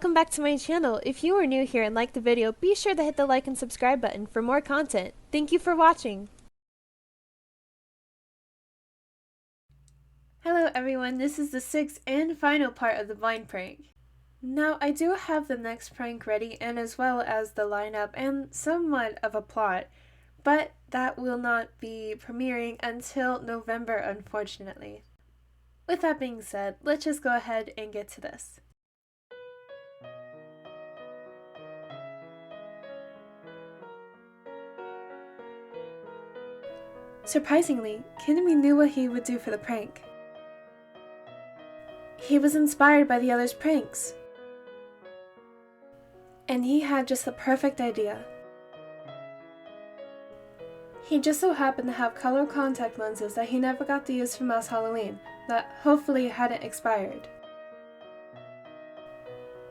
welcome back to my channel. If you are new here and like the video, be sure to hit the like and subscribe button for more content. Thank you for watching. Hello everyone, this is the sixth and final part of the blind prank. Now I do have the next prank ready and as well as the lineup and somewhat of a plot, but that will not be premiering until November, unfortunately. With that being said, let's just go ahead and get to this. Surprisingly, KinKuni knew what he would do for the prank. He was inspired by the others' pranks. And he had just the perfect idea. He just so happened to have color contact lenses that he never got to use for last Halloween, that hopefully hadn't expired.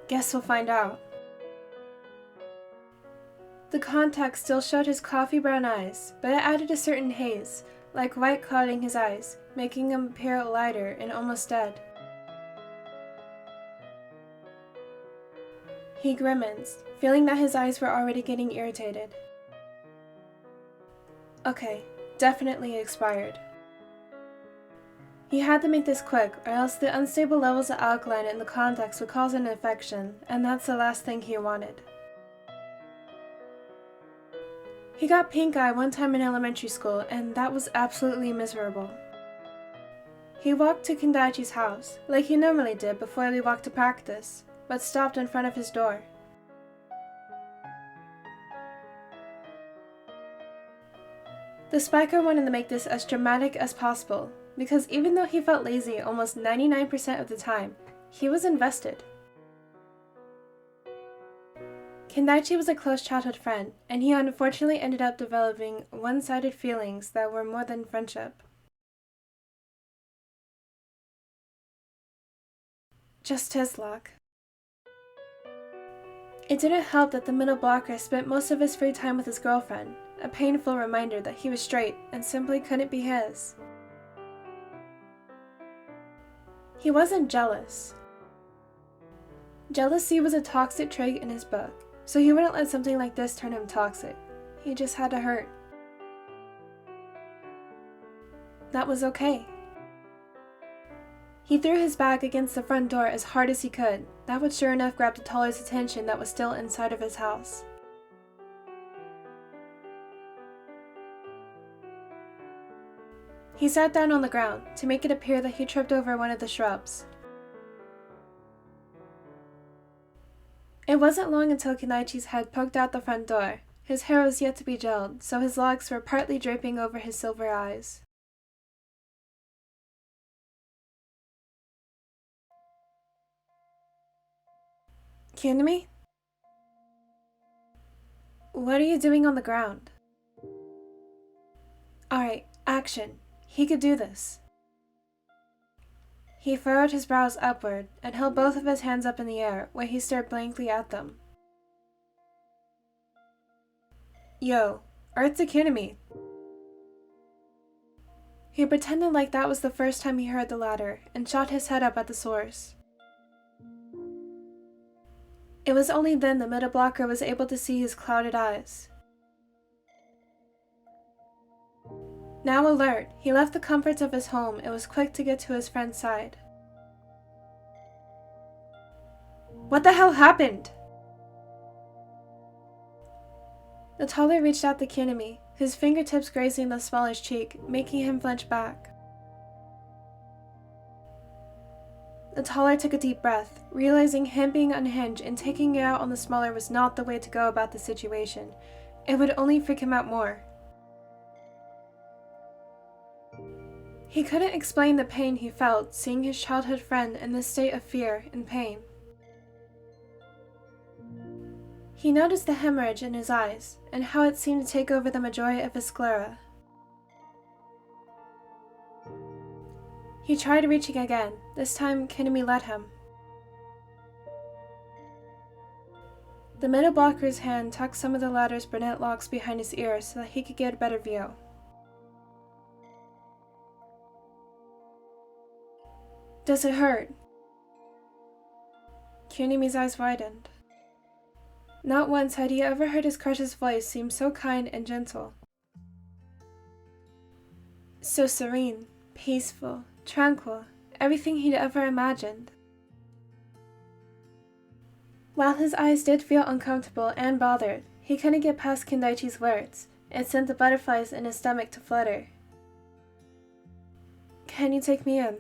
Guess we'll find out. The contacts still showed his coffee brown eyes, but it added a certain haze, like white clouding his eyes, making him appear lighter and almost dead. He grimaced, feeling that his eyes were already getting irritated. Okay, definitely expired. He had to make this quick, or else the unstable levels of alkaline in the contacts would cause an infection, and that's the last thing he wanted. He got pink eye one time in elementary school, and that was absolutely miserable. He walked to Kindaichi's house, like he normally did before they walked to practice, but stopped in front of his door. The spiker wanted to make this as dramatic as possible, because even though he felt lazy almost 99% of the time, he was invested. Kindaichi was a close childhood friend, and he unfortunately ended up developing one-sided feelings that were more than friendship. Just his luck. It didn't help that the middle blocker spent most of his free time with his girlfriend, a painful reminder that he was straight and simply couldn't be his. He wasn't jealous. Jealousy was a toxic trait in his book, so he wouldn't let something like this turn him toxic. He just had to hurt. That was okay. He threw his bag against the front door as hard as he could. That would sure enough grab the Toller's attention that was still inside of his house. He sat down on the ground to make it appear that he tripped over one of the shrubs. It wasn't long until Kindaichi's head poked out the front door. His hair was yet to be gelled, so his locks were partly draping over his silver eyes. KinKuni? What are you doing on the ground? Alright, action. He could do this. He furrowed his brows upward and held both of his hands up in the air where he stared blankly at them. Yo, Earth to KinKuni. He pretended like that was the first time he heard the latter and shot his head up at the source. It was only then the middle blocker was able to see his clouded eyes. Now alert, he left the comforts of his home and was quick to get to his friend's side. What the hell happened? The taller reached out to KinKuni, his fingertips grazing the smaller's cheek, making him flinch back. The taller took a deep breath, realizing him being unhinged and taking it out on the smaller was not the way to go about the situation. It would only freak him out more. He couldn't explain the pain he felt seeing his childhood friend in this state of fear and pain. He noticed the hemorrhage in his eyes and how it seemed to take over the majority of his sclera. He tried reaching again. This time KinKuni let him. The middle blocker's hand tucked some of the latter's brunette locks behind his ears so that he could get a better view. Does it hurt? Kunimi's eyes widened. Not once had he ever heard his crush's voice seem so kind and gentle. So serene, peaceful, tranquil, everything he'd ever imagined. While his eyes did feel uncomfortable and bothered, he couldn't get past Kindaichi's words. It sent the butterflies in his stomach to flutter. "Can you take me in?"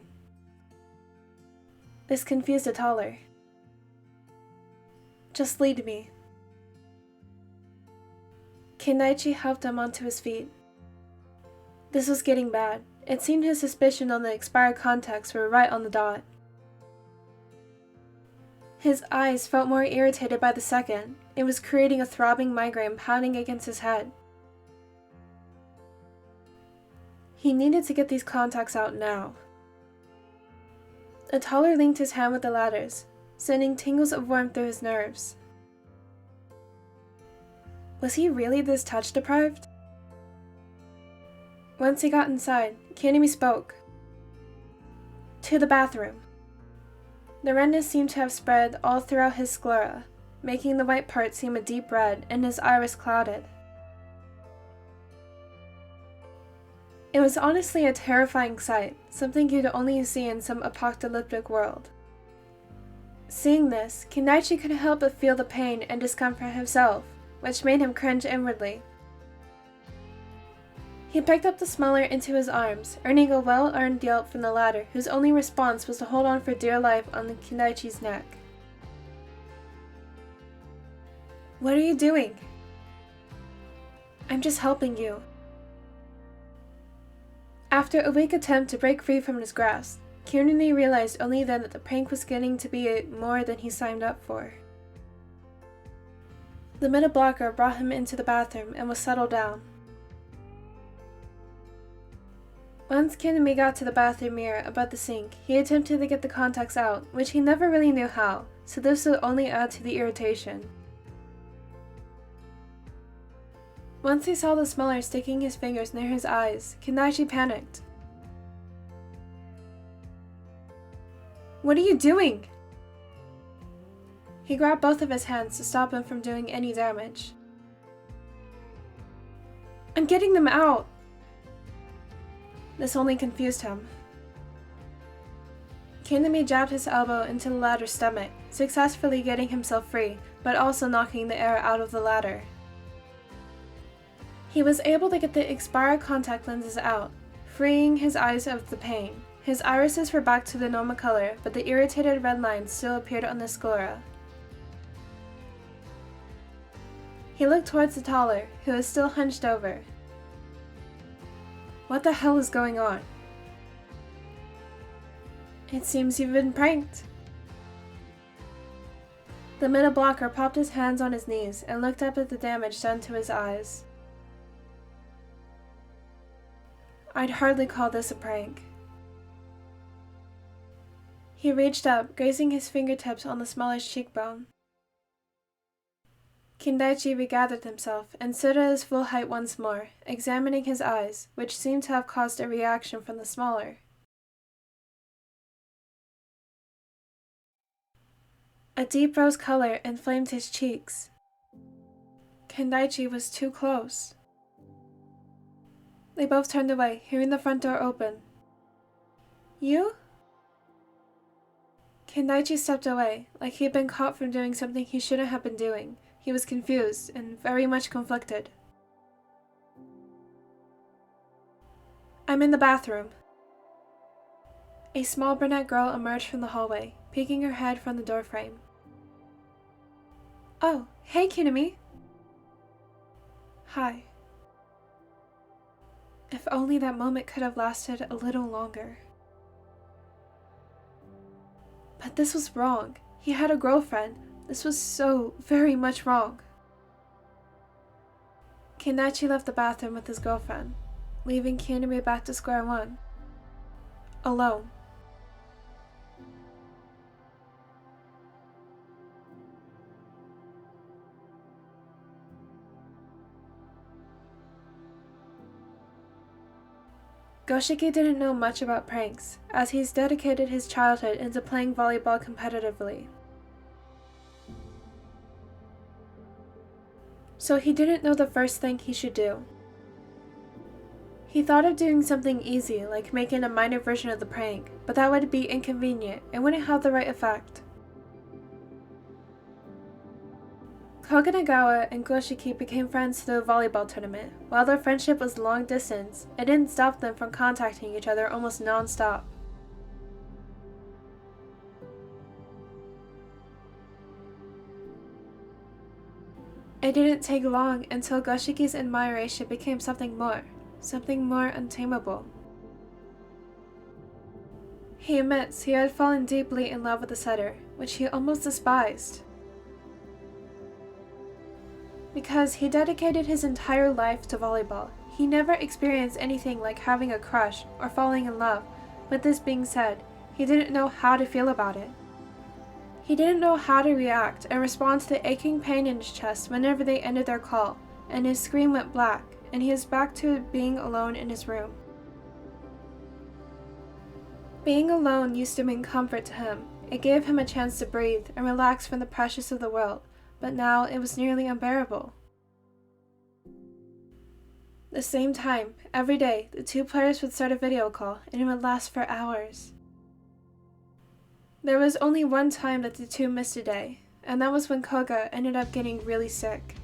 This confused the taller. "Just lead me." Kindaichi helped him onto his feet. This was getting bad. It seemed his suspicion on the expired contacts were right on the dot. His eyes felt more irritated by the second. It was creating a throbbing migraine pounding against his head. He needed to get these contacts out now. The taller linked his hand with the latter's, sending tingles of warmth through his nerves. Was he really this touch-deprived? Once he got inside, Kunimi spoke. "To the bathroom." The redness seemed to have spread all throughout his sclera, making the white part seem a deep red and his iris clouded. It was honestly a terrifying sight, something you'd only see in some apocalyptic world. Seeing this, Kindaichi couldn't help but feel the pain and discomfort himself, which made him cringe inwardly. He picked up the smaller into his arms, earning a well-earned yelp from the latter, whose only response was to hold on for dear life on Kindaichi's neck. "What are you doing?" "I'm just helping you." After a weak attempt to break free from his grasp, KinKuni realized only then that the prank was getting to be more than he signed up for. The middle blocker brought him into the bathroom and was settled down. Once KinKuni got to the bathroom mirror above the sink, he attempted to get the contacts out, which he never really knew how, so this would only add to the irritation. Once he saw the smeller sticking his fingers near his eyes, Kindaichi panicked. "What are you doing?" He grabbed both of his hands to stop him from doing any damage. "I'm getting them out!" This only confused him. KinKuni jabbed his elbow into the latter's stomach, successfully getting himself free, but also knocking the air out of the ladder. He was able to get the expired contact lenses out, freeing his eyes of the pain. His irises were back to the normal color, but the irritated red lines still appeared on the sclera. He looked towards the taller, who was still hunched over. "What the hell is going on?" "It seems you've been pranked." The middle blocker popped his hands on his knees and looked up at the damage done to his eyes. "I'd hardly call this a prank." He reached up, grazing his fingertips on the smallest cheekbone. Kindaichi regathered himself and stood at his full height once more, examining his eyes, which seemed to have caused a reaction from the smaller. A deep rose color inflamed his cheeks. Kindaichi was too close. They both turned away, hearing the front door open. "You?" Kindaichi stepped away, like he had been caught from doing something he shouldn't have been doing. He was confused and very much conflicted. "I'm in the bathroom." A small brunette girl emerged from the hallway, peeking her head from the doorframe. "Oh, hey, KinKuni." "Hi." If only that moment could have lasted a little longer. But this was wrong. He had a girlfriend. This was so very much wrong. Kindaichi left the bathroom with his girlfriend, leaving KinKuni back to square one. Alone. Goshiki didn't know much about pranks, as he's dedicated his childhood into playing volleyball competitively. so he didn't know the first thing he should do. He thought of doing something easy, like making a minor version of the prank, but that would be inconvenient and wouldn't have the right effect. Koga and Goshiki became friends through the volleyball tournament. While their friendship was long distance, it didn't stop them from contacting each other almost non-stop. It didn't take long until Goshiki's admiration became something more untamable. He admits he had fallen deeply in love with the setter, which he almost despised. Because he dedicated his entire life to volleyball, he never experienced anything like having a crush or falling in love. With this being said, he didn't know how to feel about it. He didn't know how to react and respond to the aching pain in his chest whenever they ended their call, and his screen went black, and he was back to being alone in his room. Being alone used to mean comfort to him. It gave him a chance to breathe and relax from the pressures of the world, but now it was nearly unbearable. The same time, every day, the two players would start a video call, and it would last for hours. There was only one time that the two missed a day, and that was when Koga ended up getting really sick.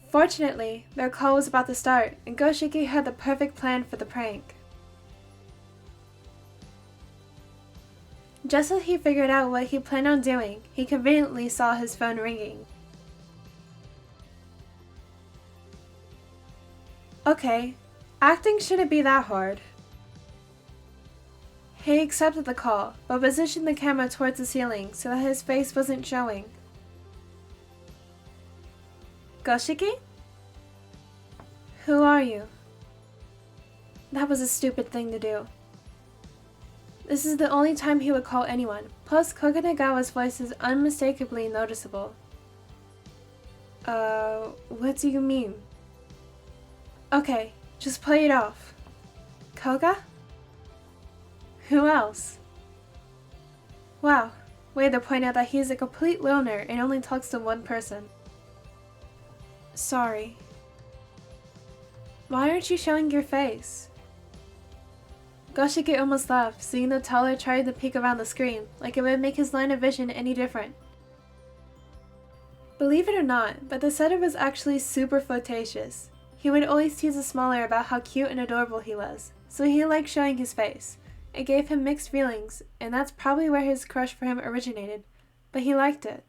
Fortunately, their call was about to start, and Goshiki had the perfect plan for the prank. Just as he figured out what he planned on doing, he conveniently saw his phone ringing. Okay, acting shouldn't be that hard. He accepted the call, but positioned the camera towards the ceiling so that his face wasn't showing. Goshiki? Who are you? That was a stupid thing to do. This is the only time he would call anyone, plus Koganagawa's voice is unmistakably noticeable. What do you mean? Okay, just play it off. Koga? Who else? Wow, way to point out that he's a complete loner and only talks to one person. Sorry. Why aren't you showing your face? Goshiki almost laughed, seeing the teller trying to peek around the screen, like it would make his line of vision any different. Believe it or not, but the setter was actually super flirtatious. He would always tease the smaller about how cute and adorable he was, so he liked showing his face. It gave him mixed feelings, and that's probably where his crush for him originated, but he liked it.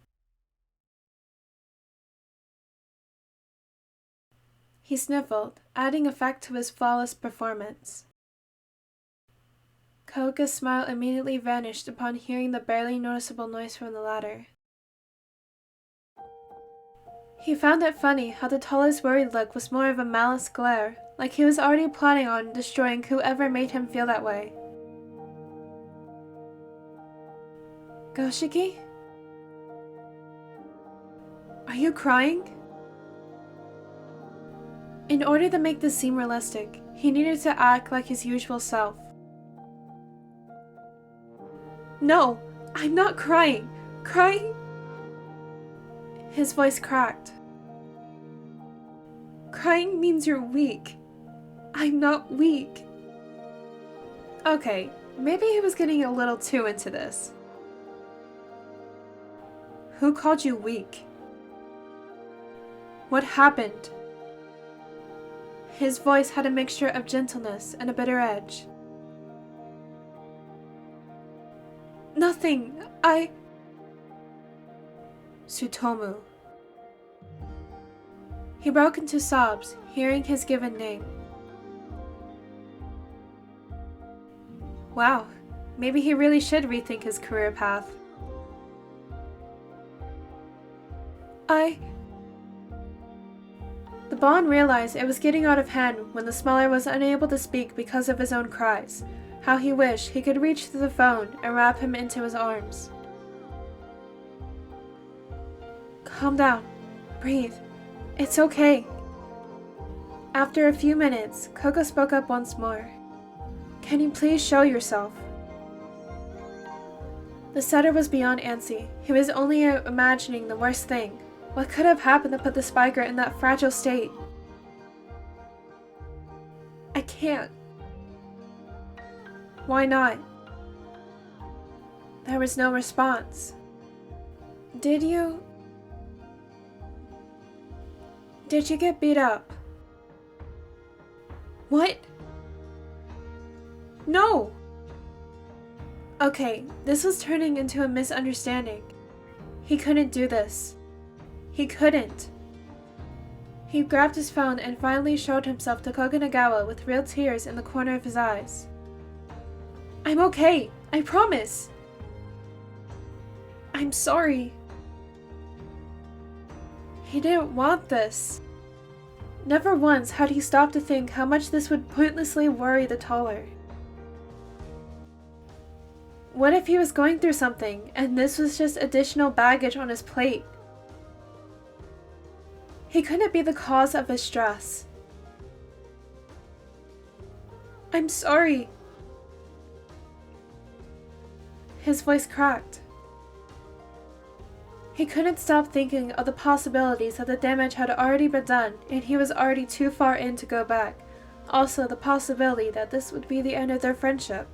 He sniffled, adding effect to his flawless performance. Koga's smile immediately vanished upon hearing the barely noticeable noise from the ladder. He found it funny how the taller's worried look was more of a malice glare, like he was already planning on destroying whoever made him feel that way. Goshiki? Are you crying? In order to make this seem realistic, he needed to act like his usual self. No, I'm not crying. Crying? His voice cracked. Crying means you're weak. I'm not weak. Okay, maybe he was getting a little too into this. Who called you weak? What happened? His voice had a mixture of gentleness and a bitter edge. Nothing. Tsutomu. He broke into sobs, hearing his given name. Wow, maybe he really should rethink his career path. The Bon realized it was getting out of hand when the smaller was unable to speak because of his own cries. How he wished he could reach through the phone and wrap him into his arms. Calm down. Breathe. It's okay. After a few minutes, Koga spoke up once more. Can you please show yourself? The setter was beyond antsy. He was only imagining the worst thing. What could have happened to put the spiker in that fragile state? I can't. Why not? There was no response. Did you get beat up? What? No! Okay, this was turning into a misunderstanding. He couldn't do this. He couldn't. He grabbed his phone and finally showed himself to Koganagawa with real tears in the corner of his eyes. I'm okay, I promise. I'm sorry. He didn't want this. Never once had he stopped to think how much this would pointlessly worry the taller. What if he was going through something, and this was just additional baggage on his plate? He couldn't be the cause of his stress. I'm sorry. His voice cracked. He couldn't stop thinking of the possibilities that the damage had already been done and he was already too far in to go back. Also, the possibility that this would be the end of their friendship.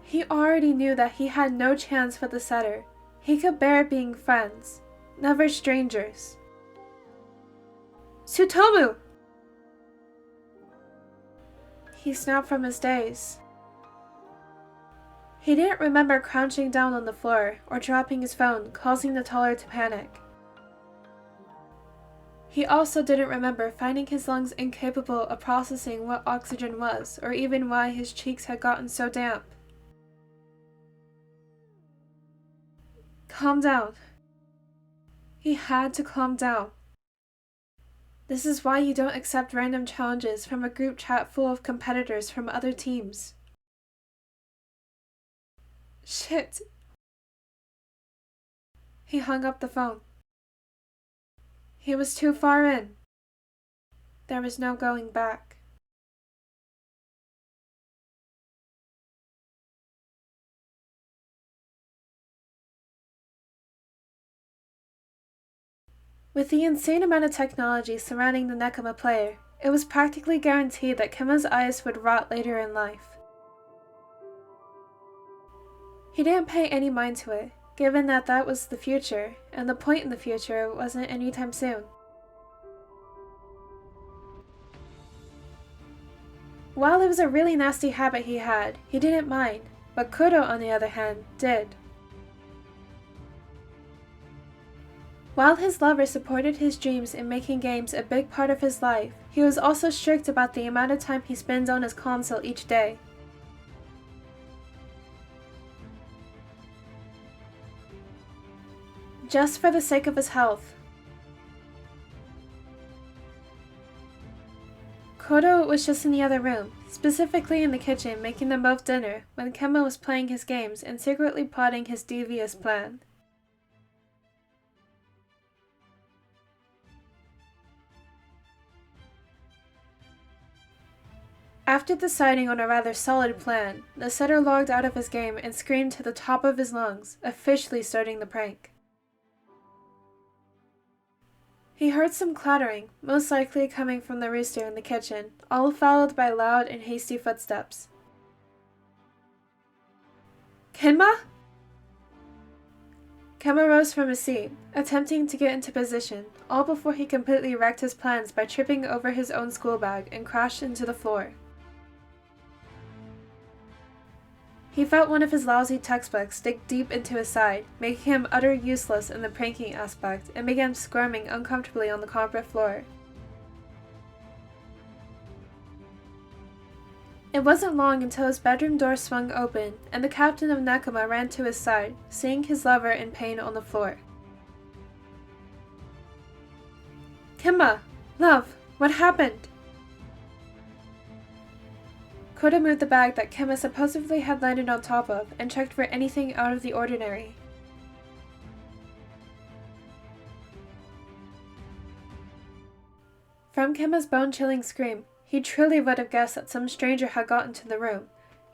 He already knew that he had no chance with the setter. He could bear being friends, never strangers. Tsutomu! He snapped from his daze. He didn't remember crouching down on the floor or dropping his phone, causing the taller to panic. He also didn't remember finding his lungs incapable of processing what oxygen was, or even why his cheeks had gotten so damp. Calm down. He had to calm down. This is why you don't accept random challenges from a group chat full of competitors from other teams. Shit. He hung up the phone. He was too far in. There was no going back. With the insane amount of technology surrounding the Nekoma player, it was practically guaranteed that Kima's eyes would rot later in life. He didn't pay any mind to it, given that that was the future, and the point in the future wasn't anytime soon. While it was a really nasty habit he had, he didn't mind, but Kuro, on the other hand, did. While his lover supported his dreams in making games a big part of his life, he was also strict about the amount of time he spends on his console each day. Just for the sake of his health. Kuro was just in the other room, specifically in the kitchen making them both dinner, when Kema was playing his games and secretly plotting his devious plan. After deciding on a rather solid plan, the setter logged out of his game and screamed to the top of his lungs, officially starting the prank. He heard some clattering, most likely coming from the rooster in the kitchen, all followed by loud and hasty footsteps. Kenma? Kema rose from his seat, attempting to get into position, all before he completely wrecked his plans by tripping over his own school bag and crashed into the floor. He felt one of his lousy textbooks dig deep into his side, making him utter useless in the pranking aspect, and began squirming uncomfortably on the carpet floor. It wasn't long until his bedroom door swung open, and the captain of Nekoma ran to his side, seeing his lover in pain on the floor. Kema! Love! What happened? Kota moved the bag that Kema supposedly had landed on top of and checked for anything out of the ordinary. From Kema's bone-chilling scream, he truly would have guessed that some stranger had gotten to the room.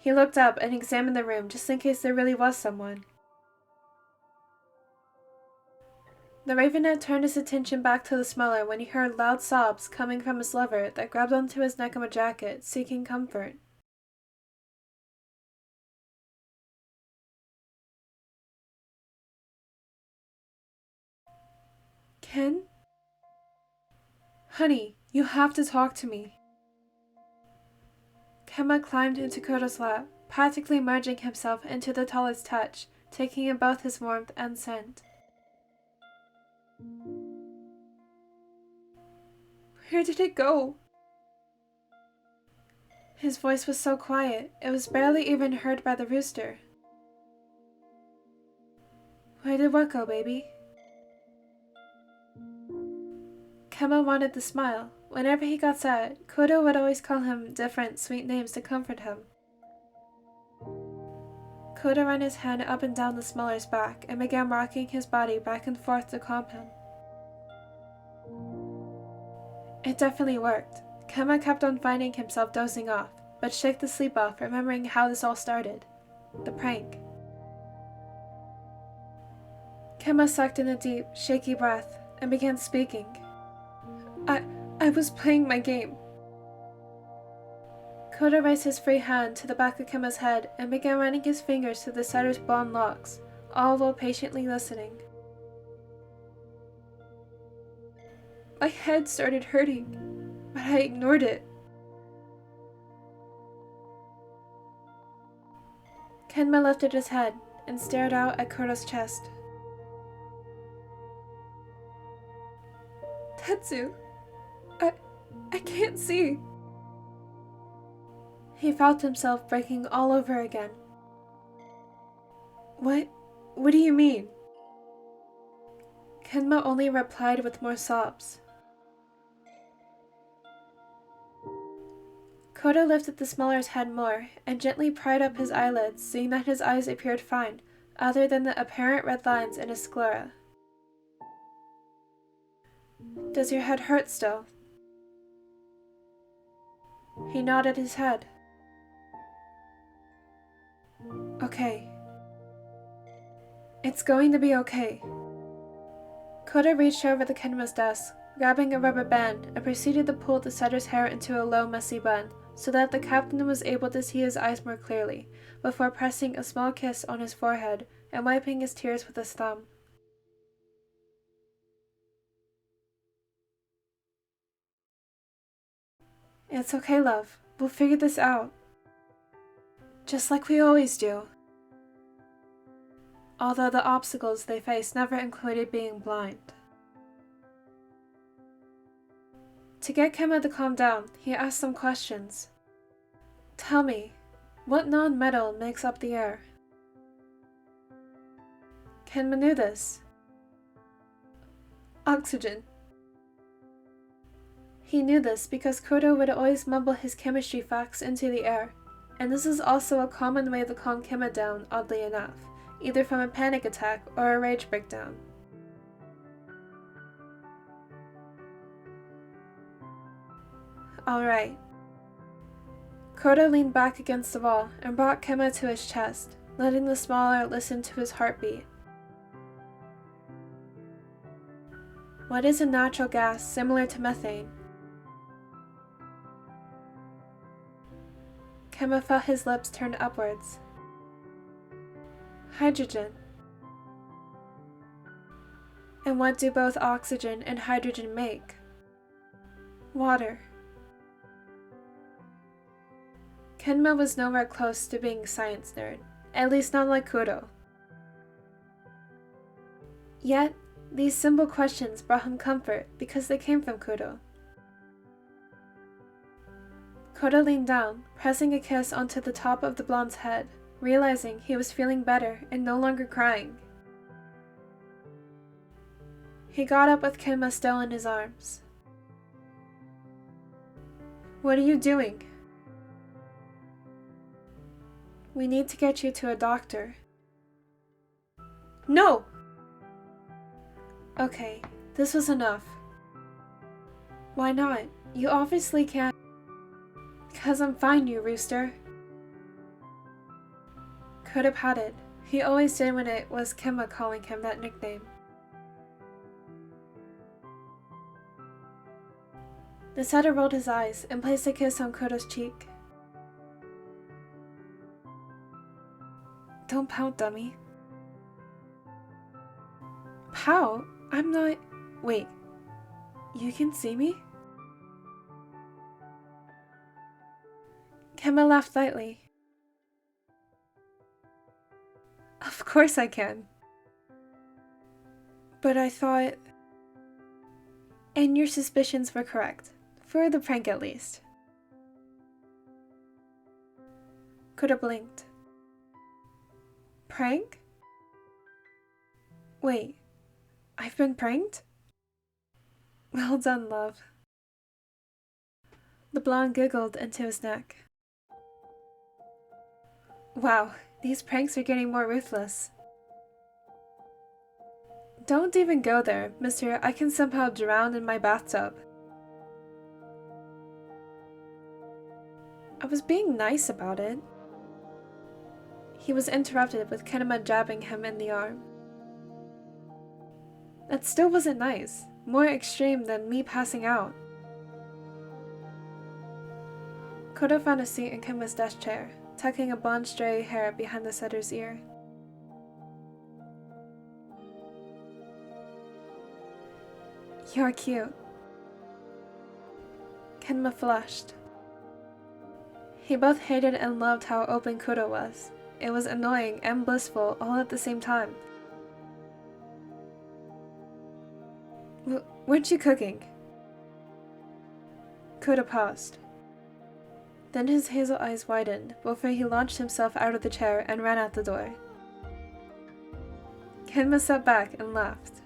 He looked up and examined the room just in case there really was someone. The Ravenet turned his attention back to the smeller when he heard loud sobs coming from his lover that grabbed onto his neck of a jacket, seeking comfort. Ken? Honey, you have to talk to me. Kemma climbed into Kuro's lap, practically merging himself into the tallest touch, taking in both his warmth and scent. Where did it go? His voice was so quiet, it was barely even heard by the rooster. Where did what go, baby? Kemma wanted to smile. Whenever he got sad, Kuro would always call him different, sweet names to comfort him. Kuro ran his hand up and down the smeller's back and began rocking his body back and forth to calm him. It definitely worked. Kemma kept on finding himself dozing off, but shook the sleep off, remembering how this all started. The prank. Kemma sucked in a deep, shaky breath and began speaking. I was playing my game. Kuro raised his free hand to the back of Kemma's head and began running his fingers through the setter's blonde locks, all while patiently listening. My head started hurting, but I ignored it. Kenma lifted his head and stared out at Kuro's chest. Tetsu, I can't see. He felt himself breaking all over again. What do you mean? Kenma only replied with more sobs. Kuro lifted the smeller's head more and gently pried up his eyelids, seeing that his eyes appeared fine, other than the apparent red lines in his sclera. Does your head hurt still? He nodded his head. Okay. It's going to be okay. Kuro reached over the Kenma's desk, grabbing a rubber band, and proceeded to pull the setter's hair into a low, messy bun, so that the captain was able to see his eyes more clearly, before pressing a small kiss on his forehead and wiping his tears with his thumb. It's okay, love. We'll figure this out. Just like we always do. Although the obstacles they faced never included being blind. To get Kenma to calm down, he asked some questions. Tell me, what non-metal makes up the air? Kenma knew this. Oxygen. He knew this because Kuro would always mumble his chemistry facts into the air, and this is also a common way to calm Kenma down, oddly enough, either from a panic attack or a rage breakdown. Alright. Kuro leaned back against the wall and brought Kenma to his chest, letting the smaller listen to his heartbeat. What is a natural gas similar to methane? Kenma felt his lips turn upwards. Hydrogen. And what do both oxygen and hydrogen make? Water. Kenma was nowhere close to being a science nerd, at least not like Kuro. Yet, these simple questions brought him comfort because they came from Kuro. Kuro leaned down, pressing a kiss onto the top of the blonde's head, realizing he was feeling better and no longer crying. He got up with Kenma still in his arms. What are you doing? We need to get you to a doctor. No! Okay, this was enough. Why not? You obviously can't. Because I'm fine, you rooster. Could have had it. He always did when it was Kemma calling him that nickname. The setter rolled his eyes and placed a kiss on Kuro's cheek. Don't pout, dummy. Pout? I'm not... Wait. You can see me? Kemma laughed lightly. Of course I can. But I thought... And your suspicions were correct. For the prank at least. Kuro blinked. Prank? Wait, I've been pranked? Well done, love. The blonde giggled into his neck. Wow, these pranks are getting more ruthless. Don't even go there, mister. I can somehow drown in my bathtub. I was being nice about it. He was interrupted with Kinema jabbing him in the arm. That still wasn't nice. More extreme than me passing out. Kuro found a seat in Kinema's desk chair, tucking a blonde stray hair behind the setter's ear. You're cute. Kinema flushed. He both hated and loved how open Kuro was. It was annoying and blissful all at the same time. Weren't you cooking? Kuro paused. Then his hazel eyes widened before he launched himself out of the chair and ran out the door. Kinema sat back and laughed.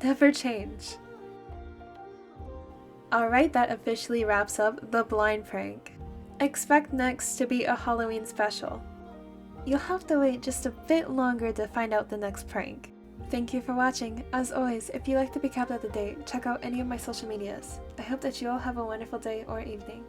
Never change. Alright, that officially wraps up the blind prank. Expect next to be a Halloween special. You'll have to wait just a bit longer to find out the next prank. Thank you for watching. As always, if you'd like to be kept up to date, check out any of my social medias. I hope that you all have a wonderful day or evening.